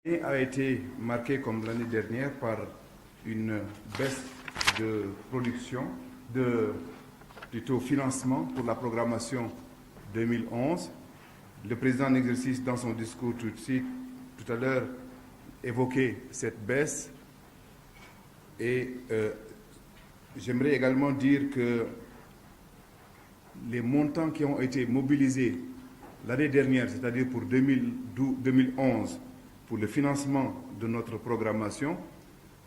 A été marqué comme l'année dernière par une baisse de production, plutôt financement pour la programmation 2011. Le président en exercice, dans son discours tout à l'heure, évoquait cette baisse. Et j'aimerais également dire que les montants qui ont été mobilisés l'année dernière, c'est-à-dire pour 2011, pour le financement de notre programmation,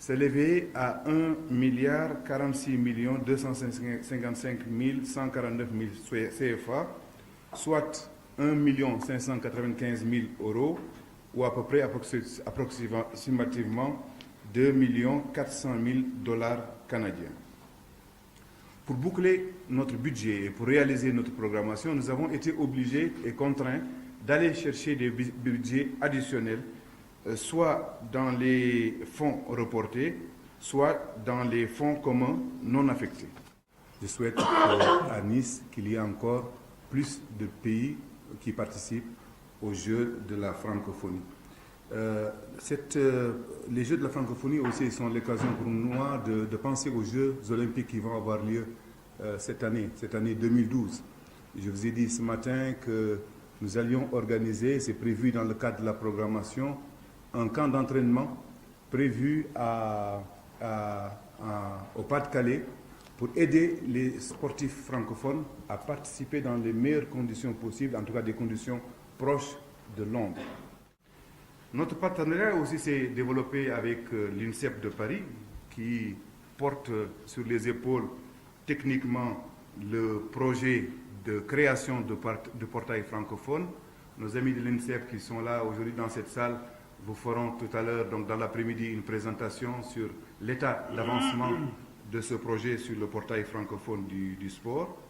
s'élevait à 1,46 255 149 CFA, soit 1,595 € ou à peu près approximativement 2,4 millions de dollars canadiens. Pour boucler notre budget et pour réaliser notre programmation, nous avons été obligés et contraints d'aller chercher des budgets additionnels, soit dans les fonds reportés, soit dans les fonds communs non affectés. Je souhaite à Nice qu'il y ait encore plus de pays qui participent aux Jeux de la francophonie. Les Jeux de la francophonie aussi sont l'occasion pour moi de penser aux Jeux olympiques qui vont avoir lieu cette année 2012. Je vous ai dit ce matin que nous allions organiser, c'est prévu dans le cadre de la programmation, un camp d'entraînement prévu au Pas-de-Calais pour aider les sportifs francophones à participer dans les meilleures conditions possibles, en tout cas des conditions proches de Londres. Notre partenariat aussi s'est développé avec l'INSEP de Paris, qui porte sur les épaules techniquement le projet de création de portails francophones. Nos amis de l'INSEP qui sont là aujourd'hui dans cette salle vous feront tout à l'heure, donc dans l'après-midi, une présentation sur l'état d'avancement de ce projet sur le portail francophone du sport.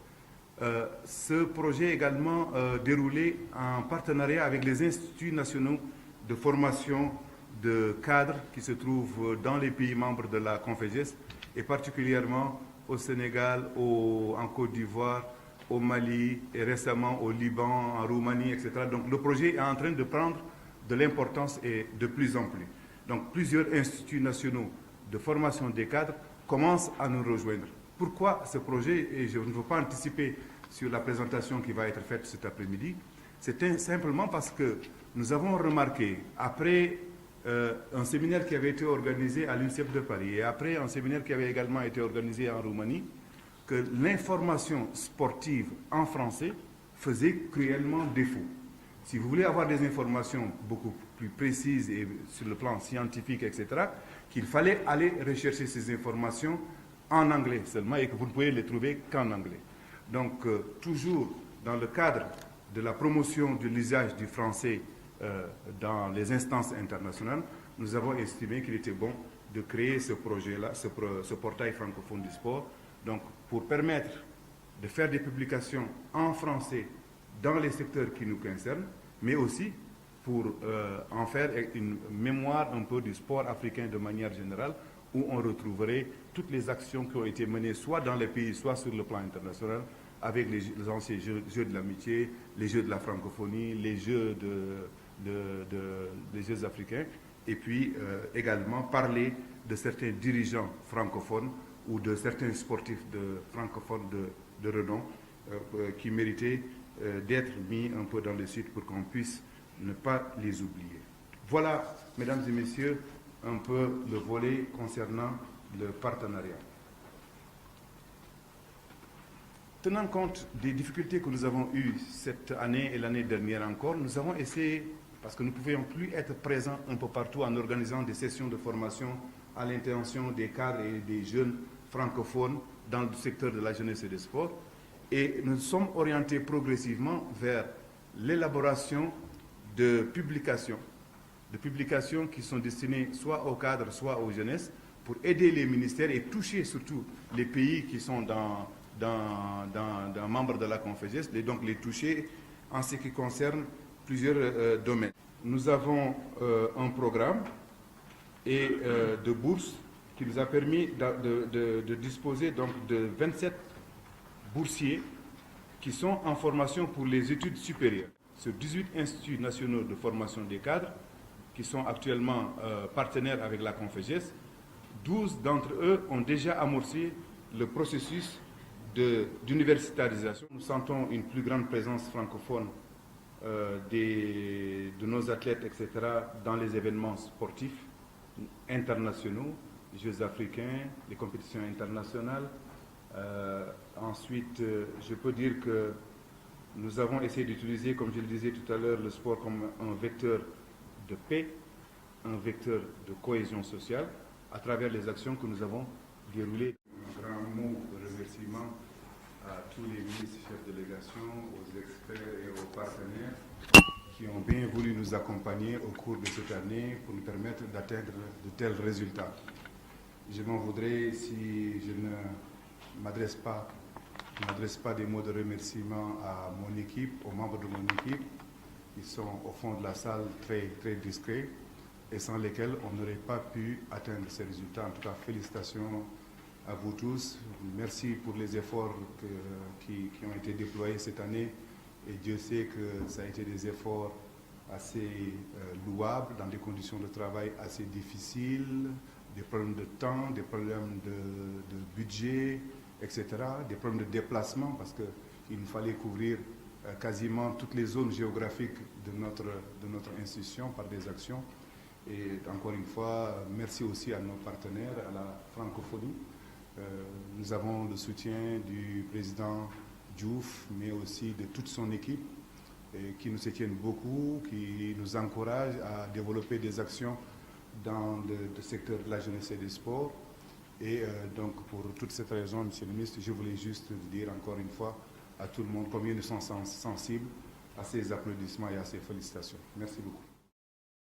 Ce projet est également déroulé en partenariat avec les instituts nationaux de formation de cadres qui se trouvent dans les pays membres de la Confégest et particulièrement au Sénégal, en Côte d'Ivoire, au Mali et récemment au Liban, en Roumanie, etc. Donc le projet est en train de prendre de l'importance et de plus en plus. Donc plusieurs instituts nationaux de formation des cadres commencent à nous rejoindre. Pourquoi ce projet? Et je ne veux pas anticiper sur la présentation qui va être faite cet après-midi. C'est simplement parce que nous avons remarqué, après un séminaire qui avait été organisé à l'INSEP de Paris et après un séminaire qui avait également été organisé en Roumanie, que l'information sportive en français faisait cruellement défaut. Si vous voulez avoir des informations beaucoup plus précises et sur le plan scientifique, etc., qu'il fallait aller rechercher ces informations en anglais seulement et que vous ne pouvez les trouver qu'en anglais. Donc, toujours dans le cadre de la promotion de l'usage du français dans les instances internationales, nous avons estimé qu'il était bon de créer ce projet-là, ce portail francophone du sport, donc pour permettre de faire des publications en français dans les secteurs qui nous concernent, mais aussi pour en faire une mémoire un peu du sport africain de manière générale, où on retrouverait toutes les actions qui ont été menées soit dans les pays, soit sur le plan international, avec les anciens jeux de l'amitié, les Jeux de la francophonie, les Jeux des Jeux africains, et puis également parler de certains dirigeants francophones ou de certains sportifs francophones de renom qui méritaient d'être mis un peu dans le site pour qu'on puisse ne pas les oublier. Voilà, mesdames et messieurs, un peu le volet concernant le partenariat. Tenant compte des difficultés que nous avons eues cette année et l'année dernière encore, nous avons essayé, parce que nous ne pouvions plus être présents un peu partout en organisant des sessions de formation à l'intention des cadres et des jeunes francophones dans le secteur de la jeunesse et des sports, et nous sommes orientés progressivement vers l'élaboration de publications qui sont destinées soit aux cadres, soit aux jeunesses, pour aider les ministères et toucher surtout les pays qui sont membres de la Confégest, et donc les toucher en ce qui concerne plusieurs domaines. Nous avons un programme de bourses qui nous a permis de disposer donc de 27 boursiers qui sont en formation pour les études supérieures sur 18 instituts nationaux de formation des cadres qui sont actuellement partenaires avec la Conféges, 12 d'entre eux ont déjà amorcé le processus d'universitarisation. Nous sentons une plus grande présence francophone de nos athlètes, etc., dans les événements sportifs internationaux, les Jeux africains, les compétitions internationales. Ensuite, je peux dire que nous avons essayé d'utiliser, comme je le disais tout à l'heure, le sport comme un vecteur de paix, un vecteur de cohésion sociale, à travers les actions que nous avons déroulées. Un grand mot de remerciement à tous les ministres, chefs de délégation, aux experts et aux partenaires qui ont bien voulu nous accompagner au cours de cette année pour nous permettre d'atteindre de tels résultats. Je m'en voudrais si je ne m'adresse pas des mots de remerciement à mon équipe, aux membres de mon équipe, qui sont au fond de la salle très, très discrets et sans lesquels on n'aurait pas pu atteindre ces résultats. En tout cas, félicitations à vous tous. Merci pour les efforts qui ont été déployés cette année. Et Dieu sait que ça a été des efforts assez louables dans des conditions de travail assez difficiles, des problèmes de temps, des problèmes de budget, etc., des problèmes de déplacement parce qu'il nous fallait couvrir quasiment toutes les zones géographiques de notre institution par des actions. Et encore une fois, merci aussi à nos partenaires, à la francophonie. Nous avons le soutien du président Diouf, mais aussi de toute son équipe, qui nous soutiennent beaucoup, qui nous encouragent à développer des actions dans le secteur de la jeunesse et des sports. Et donc, pour toute cette raison, Monsieur le ministre, je voulais juste dire encore une fois à tout le monde combien nous sommes sensibles à ces applaudissements et à ces félicitations. Merci beaucoup.